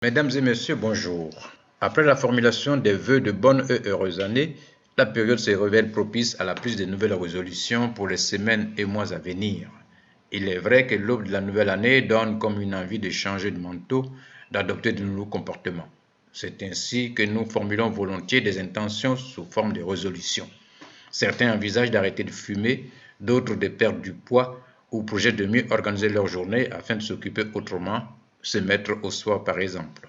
Mesdames et messieurs, bonjour. Après la formulation des vœux de bonne et heureuse année, la période se révèle propice à la prise de nouvelles résolutions pour les semaines et mois à venir. Il est vrai que l'aube de la nouvelle année donne comme une envie de changer de manteau, d'adopter de nouveaux comportements. C'est ainsi que nous formulons volontiers des intentions sous forme de résolutions. Certains envisagent d'arrêter de fumer, d'autres de perdre du poids ou projettent de mieux organiser leur journée afin de s'occuper autrement, se mettre au sport par exemple.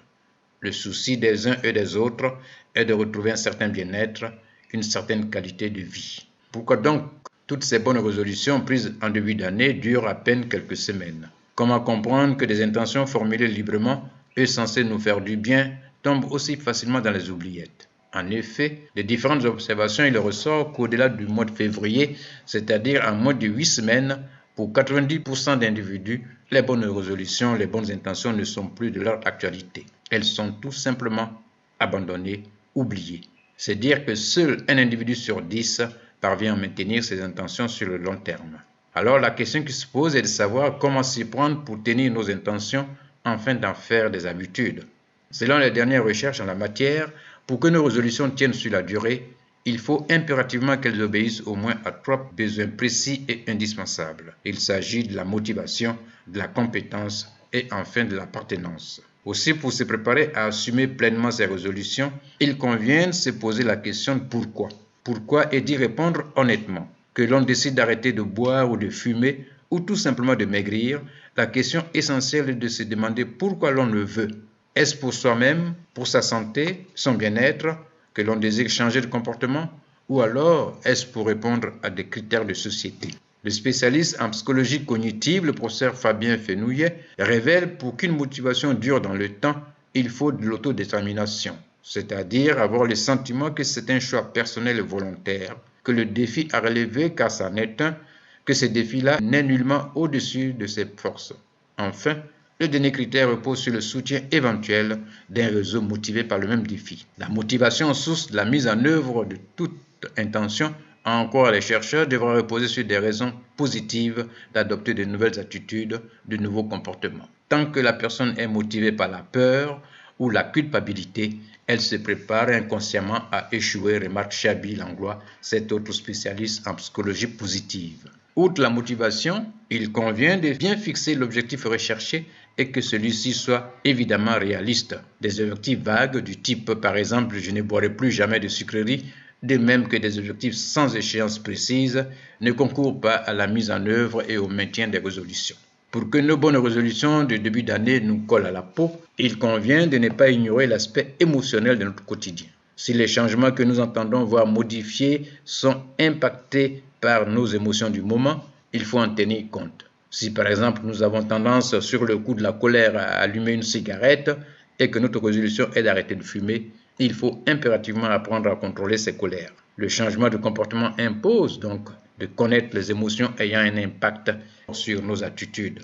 Le souci des uns et des autres est de retrouver un certain bien-être, une certaine qualité de vie. Pourquoi donc toutes ces bonnes résolutions prises en début d'année durent à peine quelques semaines? Comment comprendre que des intentions formulées librement et censées nous faire du bien tombent aussi facilement dans les oubliettes? En effet, des différentes observations, il ressort qu'au-delà du mois de février, c'est-à-dire en moins de 8 semaines, pour 90% d'individus, les bonnes résolutions, les bonnes intentions ne sont plus de leur actualité. Elles sont tout simplement abandonnées, oubliées. C'est dire que seul un individu sur 10 parvient à maintenir ses intentions sur le long terme. Alors la question qui se pose est de savoir comment s'y prendre pour tenir nos intentions afin d'en faire des habitudes. Selon les dernières recherches en la matière, pour que nos résolutions tiennent sur la durée, il faut impérativement qu'elles obéissent au moins à 3 besoins précis et indispensables. Il s'agit de la motivation, de la compétence et enfin de l'appartenance. Aussi, pour se préparer à assumer pleinement ces résolutions, il convient de se poser la question de pourquoi. Pourquoi et d'y répondre honnêtement. Que l'on décide d'arrêter de boire ou de fumer ou tout simplement de maigrir, la question essentielle est de se demander pourquoi l'on le veut. Est-ce pour soi-même, pour sa santé, son bien-être, que l'on désire changer de comportement, ou alors est-ce pour répondre à des critères de société? Le spécialiste en psychologie cognitive, le professeur Fabien Fenouillet, révèle pour qu'une motivation dure dans le temps, il faut de l'autodétermination, c'est-à-dire avoir le sentiment que c'est un choix personnel et volontaire, que le défi à relever car c'en est un, que ce défi-là n'est nullement au-dessus de ses forces. Enfin, le dernier critère repose sur le soutien éventuel d'un réseau motivé par le même défi. La motivation, source de la mise en œuvre de toute intention, encore les chercheurs devront reposer sur des raisons positives d'adopter de nouvelles attitudes, de nouveaux comportements. Tant que la personne est motivée par la peur ou la culpabilité, elle se prépare inconsciemment à échouer, remarque Chabi Langlois, cet autre spécialiste en psychologie positive. Outre la motivation, il convient de bien fixer l'objectif recherché et que celui-ci soit évidemment réaliste. Des objectifs vagues du type, par exemple, je ne boirai plus jamais de sucreries, de même que des objectifs sans échéance précise, ne concourent pas à la mise en œuvre et au maintien des résolutions. Pour que nos bonnes résolutions de début d'année nous collent à la peau, il convient de ne pas ignorer l'aspect émotionnel de notre quotidien. Si les changements que nous entendons voir modifiés sont impactés par nos émotions du moment, il faut en tenir compte. Si par exemple nous avons tendance sur le coup de la colère à allumer une cigarette et que notre résolution est d'arrêter de fumer, il faut impérativement apprendre à contrôler ces colères. Le changement de comportement impose donc de connaître les émotions ayant un impact sur nos attitudes.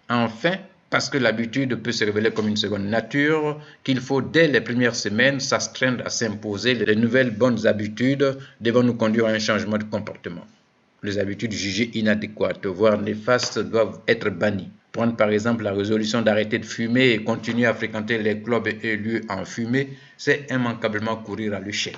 Enfin, parce que l'habitude peut se révéler comme une seconde nature, qu'il faut dès les premières semaines s'astreindre à s'imposer les nouvelles bonnes habitudes devant nous conduire à un changement de comportement. Les habitudes jugées inadéquates, voire néfastes, doivent être bannies. Prendre par exemple la résolution d'arrêter de fumer et continuer à fréquenter les clubs et lieux en fumée, c'est immanquablement courir à l'échec.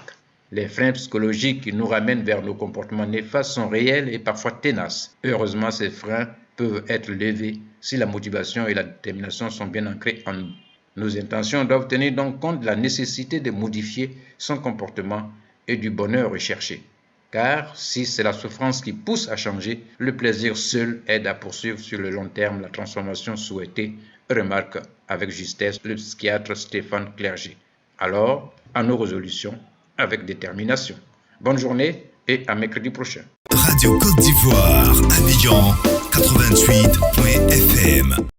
Les freins psychologiques qui nous ramènent vers nos comportements néfastes sont réels et parfois tenaces. Heureusement, ces freins peuvent être levés si la motivation et la détermination sont bien ancrées en nous. Nos intentions doivent tenir donc compte de la nécessité de modifier son comportement et du bonheur recherché. Car si c'est la souffrance qui pousse à changer, le plaisir seul aide à poursuivre sur le long terme la transformation souhaitée, remarque avec justesse le psychiatre Stéphane Clerget. Alors, à nos résolutions, avec détermination. Bonne journée et à mercredi prochain. Radio Côte d'Ivoire, Abidjan 88.fm.